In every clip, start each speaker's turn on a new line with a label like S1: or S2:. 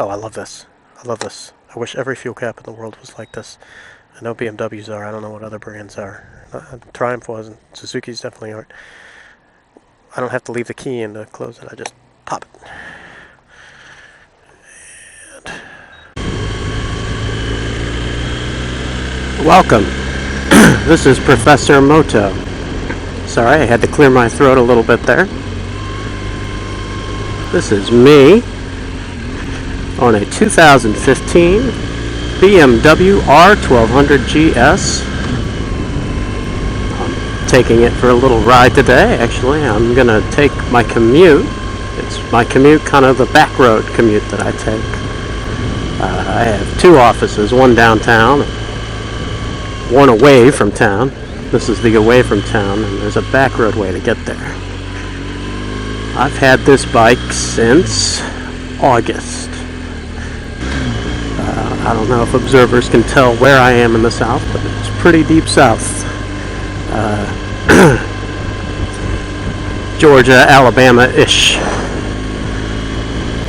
S1: Oh, I love this. I love this. I wish every fuel cap in the world was like this. I know BMWs are. I don't know what other brands are. Triumph wasn't. Suzuki's definitely aren't. I don't have to leave the key in to close it. I just pop it. And welcome. This is Professor Moto. Sorry, I had to clear my throat a little bit there. This is me on a 2015 BMW R1200GS. I'm taking it for a little ride today. Actually, I'm going to take my commute. It's my commute, kind of the back road commute that I take. I have two offices, one downtown, one away from town. This is the away from town, and there's a back road way to get there. I've had this bike since August. I don't know if observers can tell where I am in the south, but it's pretty deep south. Georgia, Alabama-ish.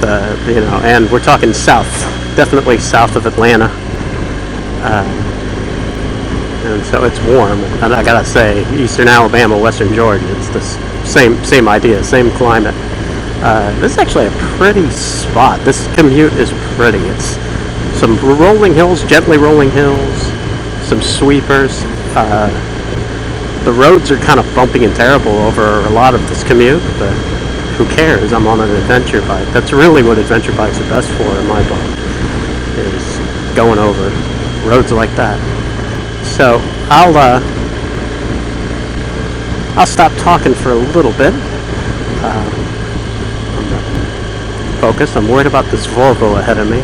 S1: And we're talking south, definitely south of Atlanta. And so it's warm. And I gotta say, eastern Alabama, western Georgia, it's the same idea, same climate. This is actually a pretty spot. This commute is pretty. It's some rolling hills, gently rolling hills, some sweepers. The roads are kind of bumpy and terrible over a lot of this commute, but who cares? I'm on an adventure bike. That's really what adventure bikes are best for in my book, is going over roads like that. So I'll stop talking for a little bit. I'm focused. I'm worried about this Volvo ahead of me.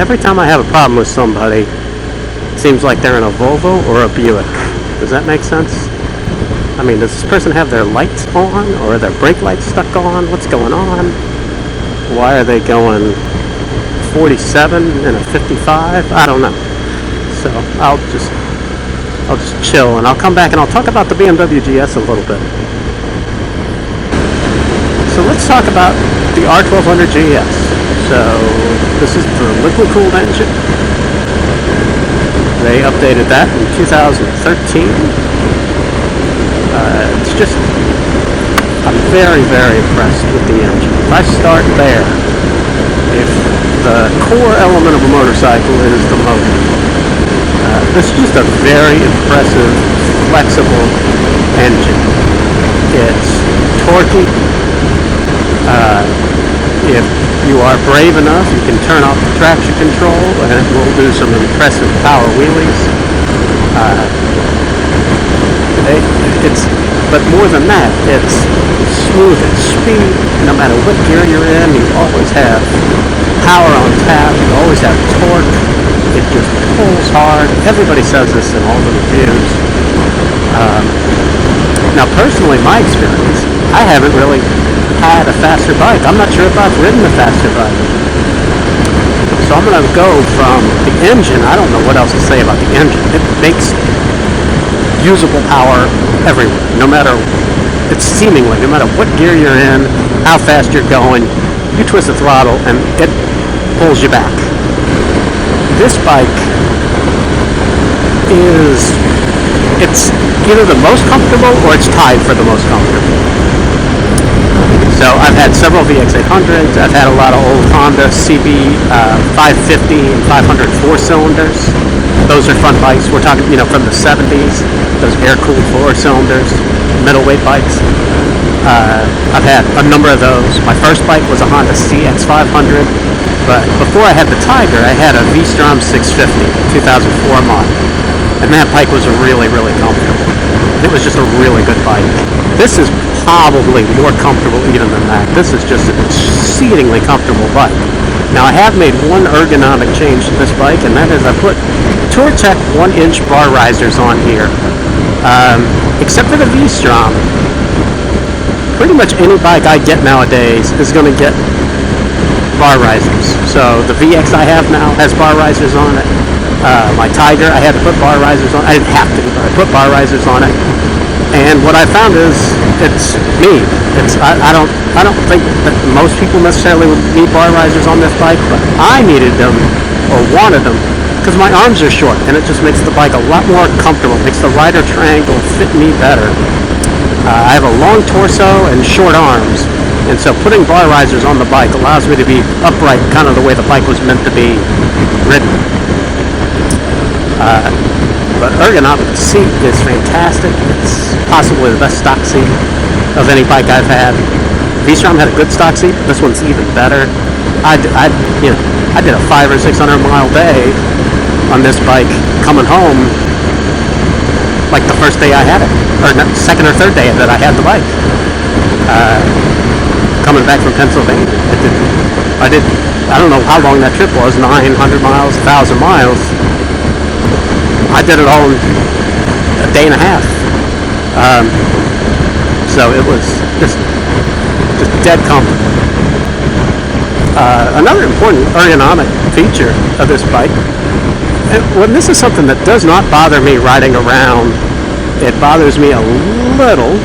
S1: Every time I have a problem with somebody, it seems like they're in a Volvo or a Buick. Does that make sense? I mean, does this person have their lights on, or are their brake lights stuck on? What's going on? Why are they going 47 and a 55? I don't know. So I'll just chill, and I'll come back and I'll talk about the BMW GS a little bit. So let's talk about the R1200GS. So this is the liquid-cooled engine. They updated that in 2013. It's just, I'm very, very impressed with the engine. If I start there, if the core element of a motorcycle is the motor, this is just a very impressive, flexible engine. It's torquey. If you are brave enough, you can turn off the traction control, and it will do some impressive power wheelies. But more than that, it's smooth at speed. No matter what gear you're in, you always have power on tap. You always have torque. It just pulls hard. Everybody says this in all the reviews. Now, personally, my experience, I haven't really had a faster bike. I'm not sure if I've ridden a faster bike. So I'm going to go from the engine. I don't know what else to say about the engine. It makes usable power everywhere. No matter what gear you're in, how fast you're going, you twist the throttle and it pulls you back. This bike it's either the most comfortable or it's tied for the most comfortable. So I've had several VX800s. I've had a lot of old Honda CB 550 and 500 4-cylinders. Those are fun bikes. We're talking, from the 70s. Those air-cooled 4-cylinders, middleweight bikes. I've had a number of those. My first bike was a Honda CX500, but before I had the Tiger, I had a V-Strom 650, 2004 model. And that bike was really, really comfortable. It was just a really good bike. This is probably more comfortable even than that. This is just an exceedingly comfortable bike. Now, I have made one ergonomic change to this bike, and that is I put Touratech 1-inch bar risers on here. Except for the V-Strom, pretty much any bike I get nowadays is going to get bar risers. So the VX I have now has bar risers on it. My Tiger, I had to put bar risers on. I didn't have to, but I put bar risers on it. And what I found is it's me. I don't think that most people necessarily would need bar risers on this bike, but I needed them or wanted them because my arms are short, and it just makes the bike a lot more comfortable. It makes the rider triangle fit me better. I have a long torso and short arms, and so putting bar risers on the bike allows me to be upright, kind of the way the bike was meant to be ridden. But Ergonomic seat is fantastic. It's possibly the best stock seat of any bike I've had. V-Strom had a good stock seat. This one's even better. I did a 500 or 600 mile day on this bike coming home, like the first day I had it, or second or third day that I had the bike. Coming back from Pennsylvania, I don't know how long that trip was, 900 miles, 1,000 miles. I did it all in a day and a half. So it was just dead comfort. Another important ergonomic feature of this bike, and this is something that does not bother me riding around. It bothers me a little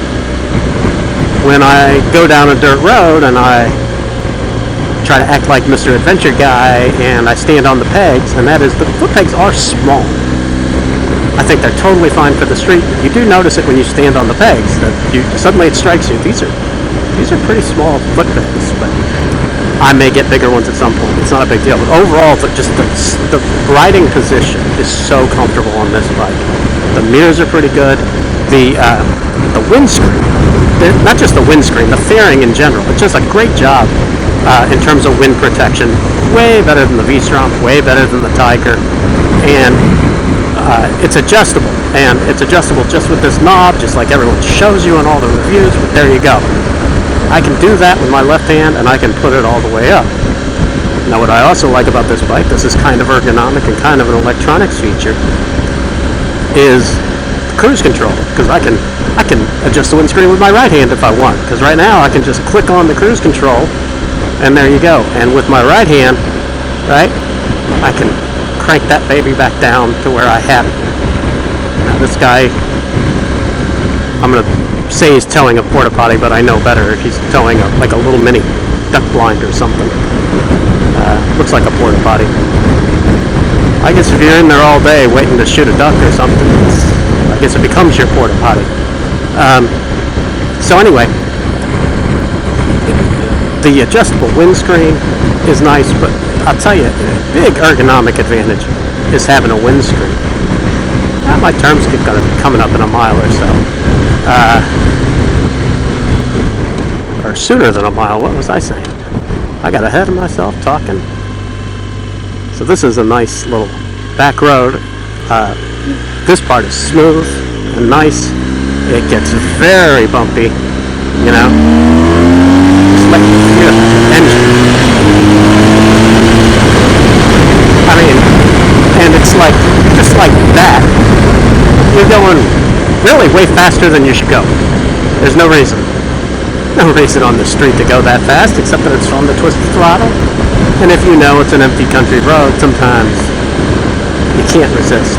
S1: when I go down a dirt road and I try to act like Mr. Adventure Guy and I stand on the pegs, and that is, the foot pegs are small. I think they're totally fine for the street. You do notice it when you stand on the pegs, that suddenly it strikes you. These are pretty small foot pegs, but I may get bigger ones at some point. It's not a big deal. But overall, just the riding position is so comfortable on this bike. The mirrors are pretty good. The windscreen, not just the windscreen, the fairing in general. It's just a great job in terms of wind protection. Way better than the V-Strom, way better than the Tiger, and it's adjustable, and it's adjustable just with this knob, just like everyone shows you in all the reviews, but there you go. I can do that with my left hand, and I can put it all the way up. Now, what I also like about this bike, this is kind of ergonomic and kind of an electronics feature, is cruise control, because I can adjust the windscreen with my right hand if I want, because right now I can just click on the cruise control, and there you go. And with my right hand, right, I can crank that baby back down to where I had it. Now this guy, I'm going to say he's towing a porta potty, but I know better if he's towing like a little mini duck blind or something. Looks like a porta potty. I guess if you're in there all day waiting to shoot a duck or something, I guess it becomes your porta potty. So anyway, the adjustable windscreen is nice, but I'll tell you, big ergonomic advantage is having a windscreen. My terms keep coming up in a mile or so. Or sooner than a mile. What was I saying? I got ahead of myself talking. So this is a nice little back road. This part is smooth and nice. It gets very bumpy, you know. Just like the engine. I mean, and it's like, just like that, you're going really way faster than you should go. There's no reason on the street to go that fast, except that it's on the twisted throttle. And if you know it's an empty country road, sometimes you can't resist.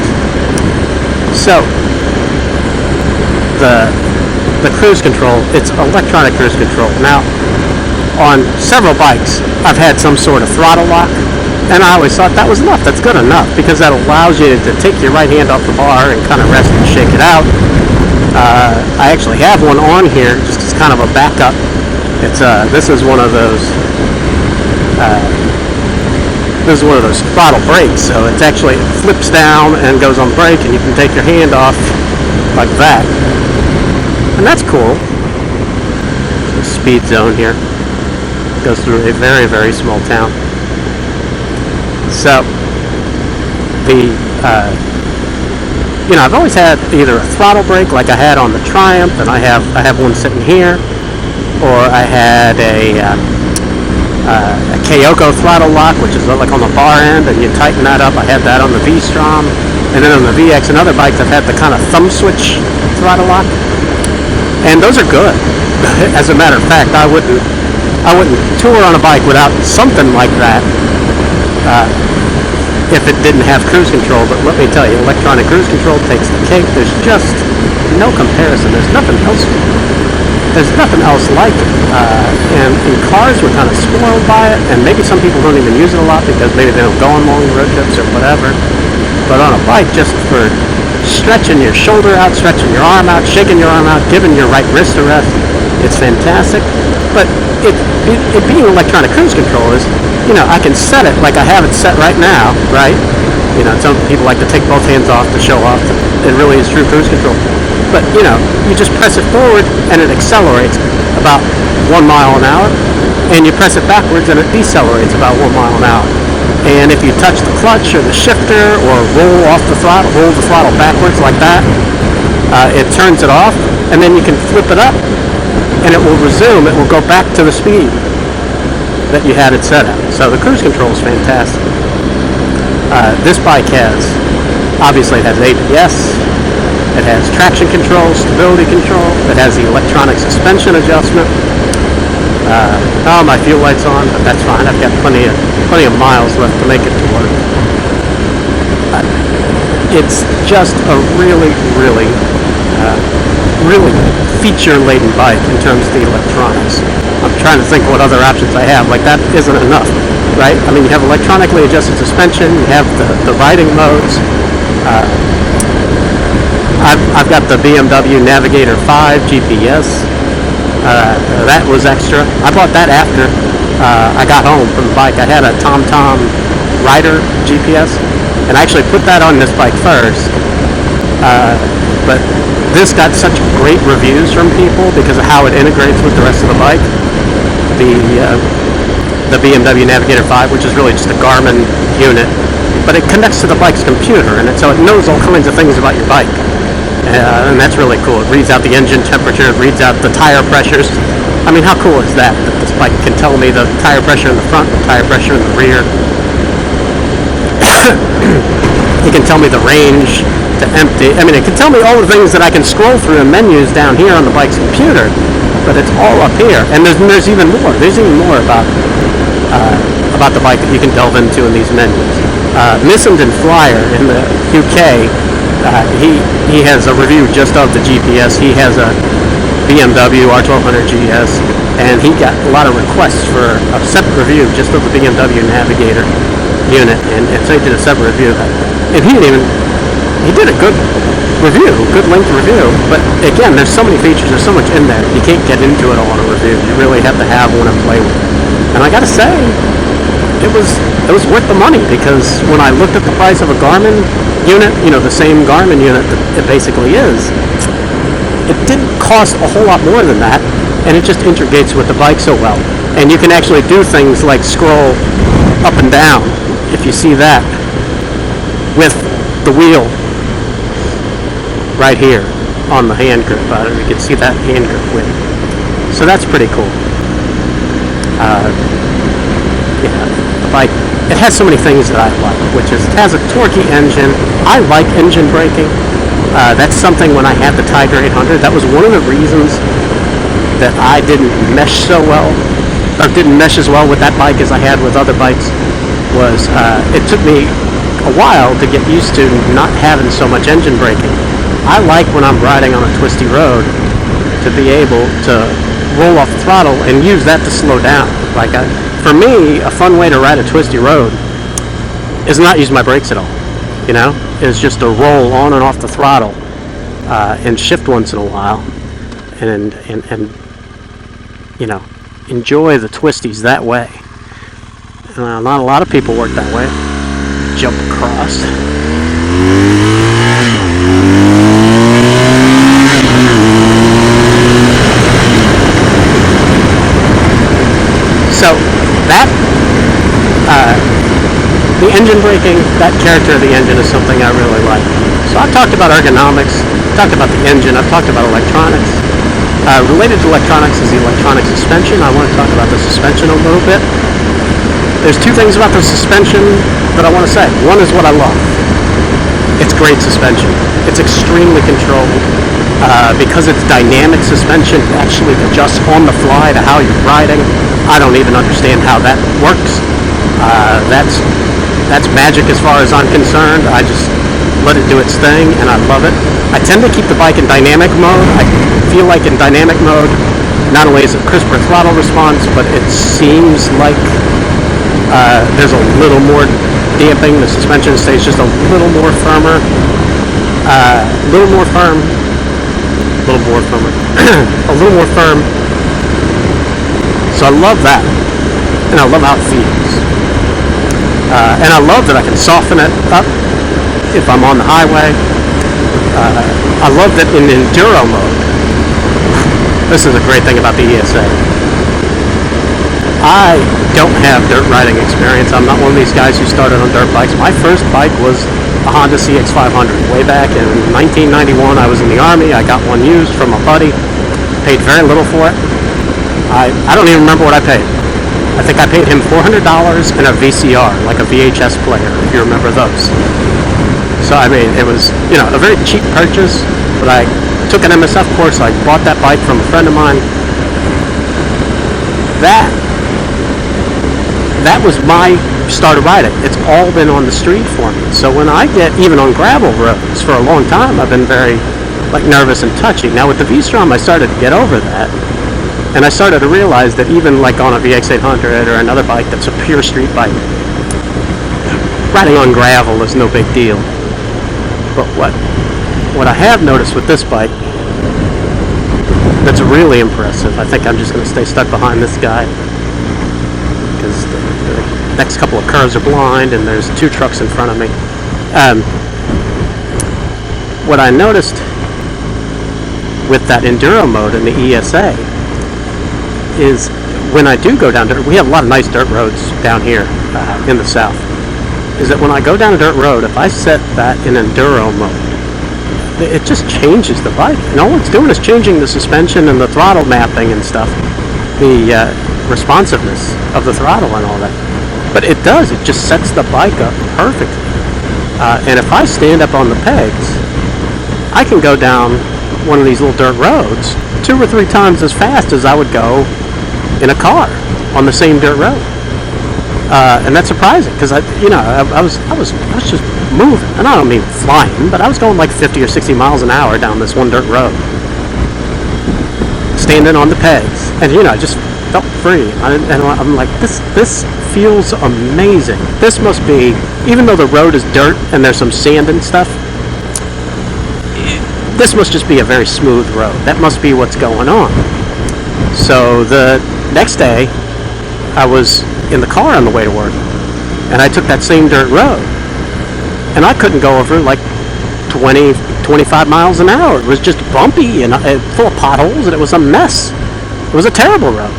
S1: So, the cruise control, it's electronic cruise control. Now, on several bikes, I've had some sort of throttle lock, and I always thought that was enough. That's good enough, because that allows you to take your right hand off the bar and kind of rest and shake it out. I actually have one on here, just as kind of a backup. This is one of those throttle brakes, so it flips down and goes on brake, and you can take your hand off like that, and that's cool. The speed zone here goes through a very, very small town. So I've always had either a throttle brake like I had on the Triumph, and I have one sitting here, or I had a Kyoko throttle lock, which is like on the bar end, and you tighten that up. I had that on the V-Strom, and then on the VX and other bikes I've had the kind of thumb switch throttle lock, and those are good. As a matter of fact, I wouldn't tour on a bike without something like that if it didn't have cruise control. But let me tell you, electronic cruise control takes the cake. There's just no comparison. There's nothing else like it. And cars, we're kind of spoiled by it, and maybe some people don't even use it a lot because maybe they don't go on long road trips or whatever. But on a bike, just for stretching your shoulder out, stretching your arm out, shaking your arm out, giving your right wrist a rest, it's fantastic. But it being electronic cruise control is, I can set it like I have it set right now, right? Some people like to take both hands off to show off that it really is true cruise control. But, you just press it forward and it accelerates about 1 mile an hour, and you press it backwards and it decelerates about 1 mile an hour. And if you touch the clutch or the shifter or roll the throttle backwards like that, it turns it off, and then you can flip it up and it will resume. It will go back to the speed that you had it set at. So the cruise control is fantastic. This bike obviously it has ABS, it has traction control, stability control, it has the electronic suspension adjustment. My fuel light's on, but that's fine. I've got plenty of miles left to make it to work. It's just a really, really, really feature-laden bike in terms of the electronics. I'm trying to think what other options I have. Like, that isn't enough, right? I mean, you have electronically adjusted suspension, you have the riding modes. I've got the BMW Navigator 5 GPS. That was extra. I bought that after I got home from the bike. I had a TomTom Rider GPS, and I actually put that on this bike first. But this got such great reviews from people because of how it integrates with the rest of the bike. The BMW Navigator 5, which is really just a Garmin unit, but it connects to the bike's computer, and so it knows all kinds of things about your bike. And that's really cool. It reads out the engine temperature, it reads out the tire pressures. I mean, how cool is that this bike can tell me the tire pressure in the front, the tire pressure in the rear. It can tell me the range to empty. I mean, it can tell me all the things that I can scroll through in menus down here on the bike's computer, but it's all up here. And there's even more. There's even more about the bike that you can delve into in these menus. Missenden Flyer in the UK, he has a review just of the GPS. He has a BMW R1200GS, and he got a lot of requests for a separate review just of the BMW Navigator unit, and so he did a separate review of that. And he did a good review, good length review, but again, there's so many features, there's so much in there, you can't get into it all in a review. You really have to have one and play with it. And I gotta say, it was worth the money, because when I looked at the price of a Garmin unit, the same Garmin unit that it basically is, it didn't cost a whole lot more than that, and it just integrates with the bike so well. And you can actually do things like scroll up and down, if you see that, with the wheel right here on the hand grip. You can see that hand grip with. So that's pretty cool. The bike, it has so many things that I like, which is it has a torquey engine. I like engine braking. That's something when I had the Tiger 800, that was one of the reasons that I didn't mesh so well, or didn't mesh as well with that bike as I had with other bikes, was it took me a while to get used to not having so much engine braking. I like when I'm riding on a twisty road to be able to roll off the throttle and use that to slow down. For me, a fun way to ride a twisty road is not use my brakes at all. It's just to roll on and off the throttle and shift once in a while, and enjoy the twisties that way. Not a lot of people work that way. Jump across. So that the engine braking, that character of the engine is something I really like. So I've talked about ergonomics, talked about the engine, I've talked about electronics. Related to electronics is the electronic suspension. I want to talk about the suspension a little bit. There's two things about the suspension that I want to say. One is what I love. It's great suspension. It's extremely controlled. Because it's dynamic suspension, it actually adjusts on the fly to how you're riding. I don't even understand how that works. That's magic as far as I'm concerned. I just let it do its thing, and I love it. I tend to keep the bike in dynamic mode. I feel like in dynamic mode, not only is it crisper throttle response, but it seems like there's a little more damping. The suspension stays just a little more firmer, a little more firm, a little more firm. So I love that, and I love how it feels. And I love that I can soften it up if I'm on the highway. I love that in enduro mode. This is a great thing about the ESA. I don't have dirt riding experience. I'm not one of these guys who started on dirt bikes. My first bike was a Honda CX500. Way back in 1991, I was in the Army. I got one used from a buddy. Paid very little for it. I don't even remember what I paid. I think I paid him $400 and a VCR, like a VHS player, if you remember those. So, I mean, it was, a very cheap purchase, but I took an MSF course. I bought that bike from a friend of mine. That was my start of riding. It's all been on the street for me. So when I get, even on gravel roads for a long time, I've been very, nervous and touchy. Now with the V-Strom, I started to get over that. And I started to realize that even on a VX800 or another bike that's a pure street bike, riding on gravel is no big deal. But what I have noticed with this bike that's really impressive, I think I'm just going to stay stuck behind this guy because the next couple of curves are blind and there's two trucks in front of me. What I noticed with that enduro mode in the ESA is when I do go down dirt, we have a lot of nice dirt roads down here in the south, is that when I go down a dirt road, if I set that in enduro mode, it just changes the bike. And all it's doing is changing the suspension and the throttle mapping and stuff, the responsiveness of the throttle and all that. But it just sets the bike up perfectly. And if I stand up on the pegs, I can go down one of these little dirt roads 2 or 3 times as fast as I would go in a car on the same dirt road. And that's surprising because I was just moving, and I don't mean flying, but I was going like 50 or 60 miles an hour down this one dirt road, standing on the pegs, and I just felt free. And I'm like, this feels amazing. This must be, even though the road is dirt and there's some sand and stuff, this must just be a very smooth road. That must be what's going on. So the next day, I was in the car on the way to work, and I took that same dirt road, and I couldn't go over like 20, 25 miles an hour. It was just bumpy and full of potholes, and it was a mess. It was a terrible road.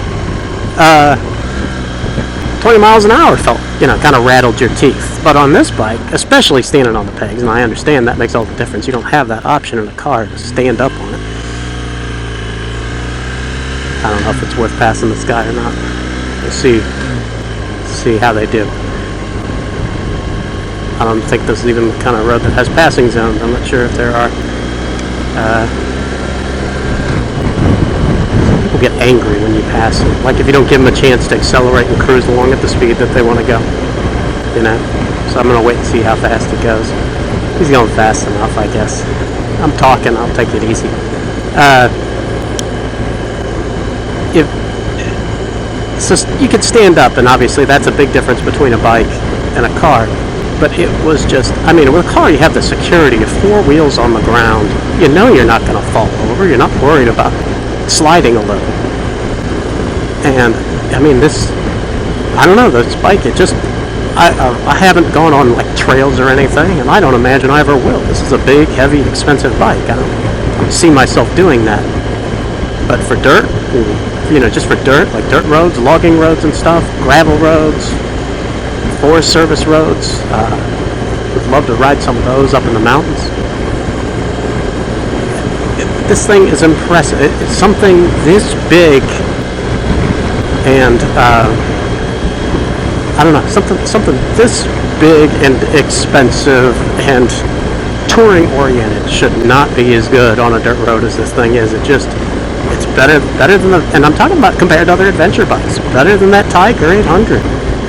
S1: 20 miles an hour felt, kind of rattled your teeth. But on this bike, especially standing on the pegs, and I understand that makes all the difference. You don't have that option in a car to stand up on it. I don't know if it's worth passing this guy or not. We'll see how they do. I don't think this is even the kind of road that has passing zones. I'm not sure if there are. People get angry when you pass them. Like if you don't give them a chance to accelerate and cruise along at the speed that they want to go. So I'm going to wait and see how fast it goes. He's going fast enough, I guess. I'm talking, I'll take it easy. So you could stand up, and obviously that's a big difference between a bike and a car. But it was just, with a car you have the security of 4 wheels on the ground. You're not going to fall over. You're not worried about sliding a little. And, this bike, it just, I haven't gone on like trails or anything, and I don't imagine I ever will. This is a big, heavy, expensive bike. I don't see myself doing that. But for dirt, just for dirt, like dirt roads, logging roads and stuff, gravel roads, Forest Service roads, would love to ride some of those up in the mountains. This thing is impressive. It's something this big and, something this big and expensive and touring oriented should not be as good on a dirt road as this thing is. It's better than and I'm talking about compared to other adventure bikes, better than that Tiger 800,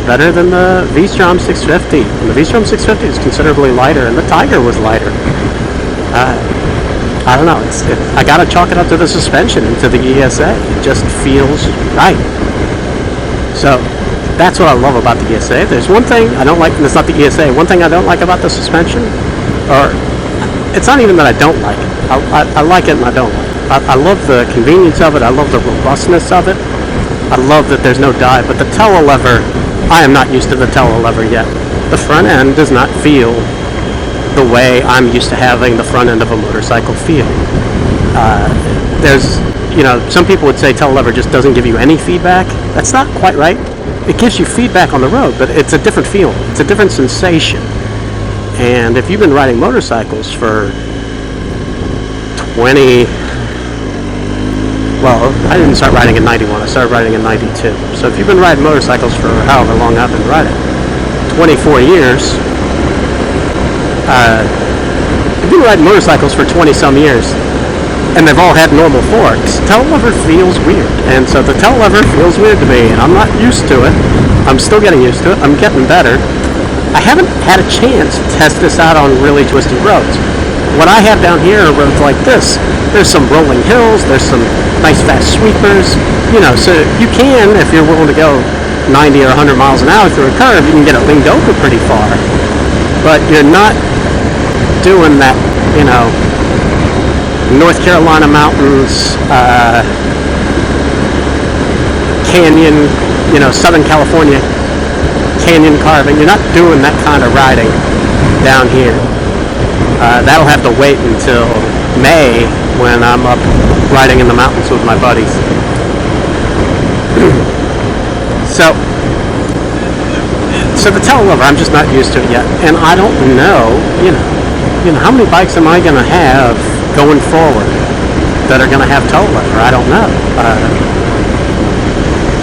S1: better than the V-Strom 650. And the V-Strom 650 is considerably lighter, and the Tiger was lighter. I don't know. I gotta chalk it up to the suspension and to the ESA. It just feels right. So that's what I love about the ESA. There's one thing I don't like, and it's not the ESA. One thing I don't like about the suspension, or it's not even that I don't like it. I like it and I don't like it. I love the convenience of it. I love the robustness of it. I love that there's no dive. But the telelever, I am not used to the telelever yet. The front end does not feel the way I'm used to having the front end of a motorcycle feel. There's, some people would say telelever just doesn't give you any feedback. That's not quite right. It gives you feedback on the road, but it's a different feeling. It's a different sensation. And if you've been riding motorcycles for I didn't start riding in 91. I started riding in 92. So if you've been riding motorcycles for however long I've been riding, 24 years, you've been riding motorcycles for 20-some years, and they've all had normal forks. Telelever feels weird, and so the telelever feels weird to me, and I'm not used to it. I'm still getting used to it. I'm getting better. I haven't had a chance to test this out on really twisty roads. What I have down here are roads like this. There's some rolling hills. There's some nice fast sweepers. So you can, if you're willing to go 90 or 100 miles an hour through a curve, you can get it leaned over pretty far. But you're not doing that, North Carolina mountains, canyon, Southern California canyon carving. You're not doing that kind of riding down here. That'll have to wait until May when I'm up riding in the mountains with my buddies. So the telelever, I'm just not used to it yet, and I don't know, how many bikes am I going to have going forward that are going to have telelever? I don't know.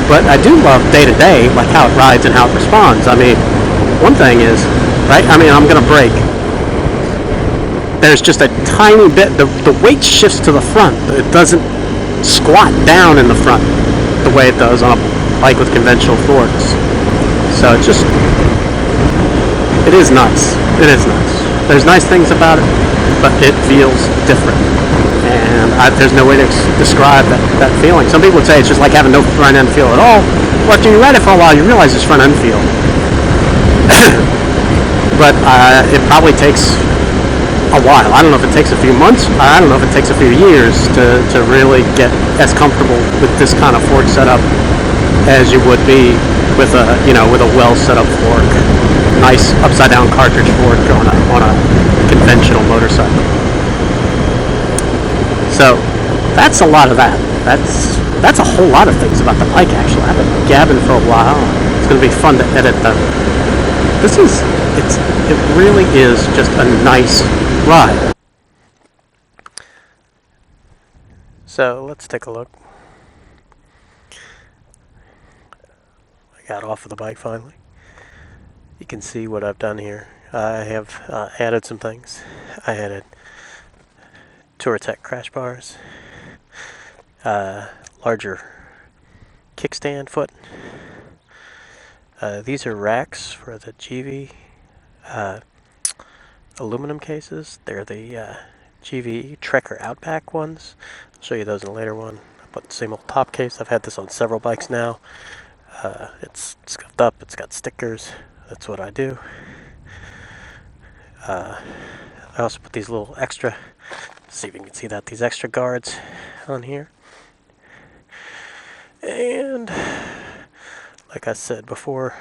S1: But I do love day to day, like how it rides and how it responds. I mean, one thing is, right? I mean, I'm going to brake. There's just a tiny bit. The weight shifts to the front. It doesn't squat down in the front the way it does on a bike with conventional forks. So it is nice. It is nice. There's nice things about it, but it feels different. And there's no way to describe that feeling. Some people would say it's just like having no front end feel at all. Well, after you ride it for a while, you realize it's front end feel. But it probably takes a while. I don't know if it takes a few months. I don't know if it takes a few years to really get as comfortable with this kind of fork setup as you would be with a well set up fork, nice upside down cartridge fork on a conventional motorcycle. So that's a lot of that. That's a whole lot of things about the bike. Actually, I've been gabbing for a while. It's going to be fun to edit though. It really is just a nice ride. So let's take a look. I got off of the bike finally. You can see what I've done here. I have added some things. I added Touratech crash bars, larger kickstand foot. These are racks for the GV aluminum cases. They're the GV Trekker Outback ones. I'll show you those in a later one. I put the same old top case. I've had this on several bikes now. It's scuffed up. It's got stickers. That's what I do. I also put these little extra, see if you can see that, these extra guards on here. And like I said before,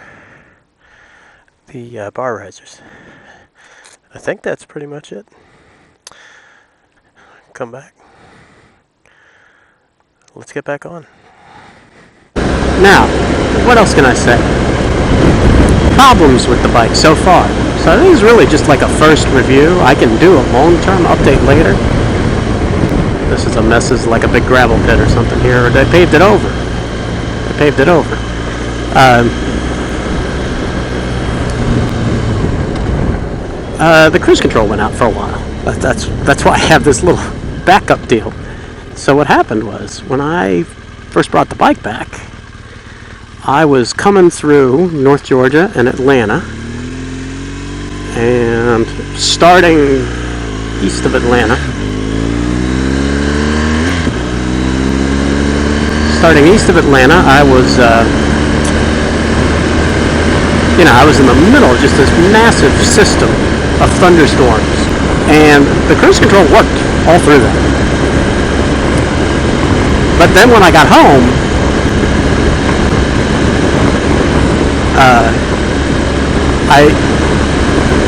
S1: the bar risers. I think that's pretty much it. Come back. Let's get back on. Now, what else can I say? Problems with the bike so far. So I think it's really just like a first review. I can do a long-term update later. This is a mess, is like a big gravel pit or something here. They paved it over. The cruise control went out for a while. That's why I have this little backup deal. So what happened was, when I first brought the bike back, I was coming through North Georgia and Atlanta, and starting east of Atlanta, starting east of Atlanta, I was, I was in the middle of just this massive system of thunderstorms, and the cruise control worked all through that. But then when I got home,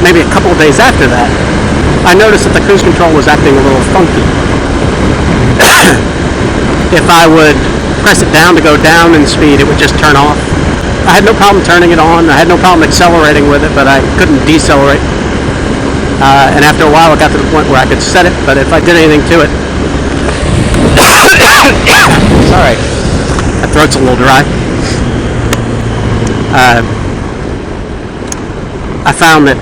S1: maybe a couple of days after that, I noticed that the cruise control was acting a little funky. If I would press it down to go down in speed, it would just turn off. I had no problem turning it on. I had no problem accelerating with it, but I couldn't decelerate. And after a while, it got to the point where I could set it, but if I did anything to it... Sorry, my throat's a little dry. I found that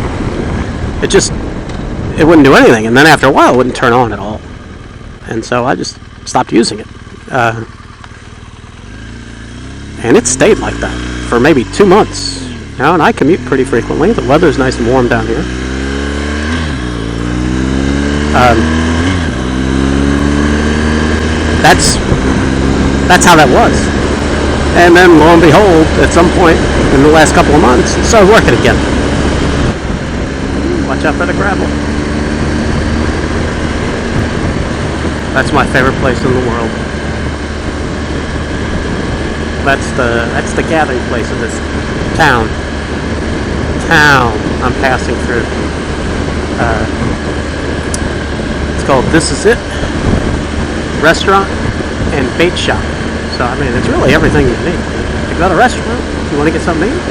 S1: it wouldn't do anything, and then after a while, it wouldn't turn on at all. And so I just stopped using it. And it stayed like that for maybe 2 months. And I commute pretty frequently. The weather's nice and warm down here. That's how that was. And then, lo and behold, at some point in the last couple of months, it started working again. Watch out for the gravel. That's my favorite place in the world. That's the gathering place of this town I'm passing through. It's called This Is It Restaurant and Bait Shop. So I mean, it's really everything you need. If you go to a restaurant, you want to get something to eat.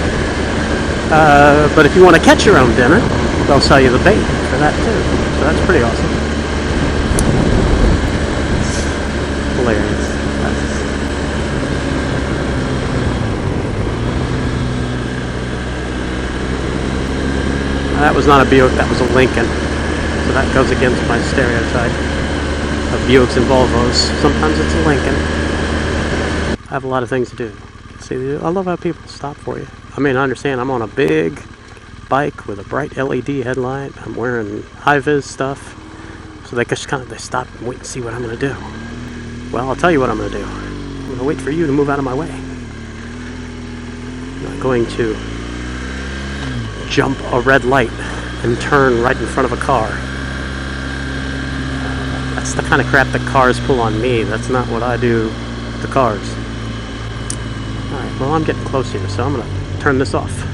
S1: But if you want to catch your own dinner, they'll sell you the bait for that too. So that's pretty awesome. Hilarious. That was not a Buick, that was a Lincoln. So that goes against my stereotype of Buicks and Volvos. Sometimes it's a Lincoln. I have a lot of things to do. See, I love how people stop for you. I mean, I understand I'm on a big bike with a bright LED headlight. I'm wearing high-vis stuff. So they just they stop and wait and see what I'm going to do. Well, I'll tell you what I'm going to do. I'm going to wait for you to move out of my way. I'm not going to jump a red light and turn right in front of a car. That's the kind of crap that cars pull on me. That's not what I do to cars. Alright, well, I'm getting close here, so I'm going to turn this off.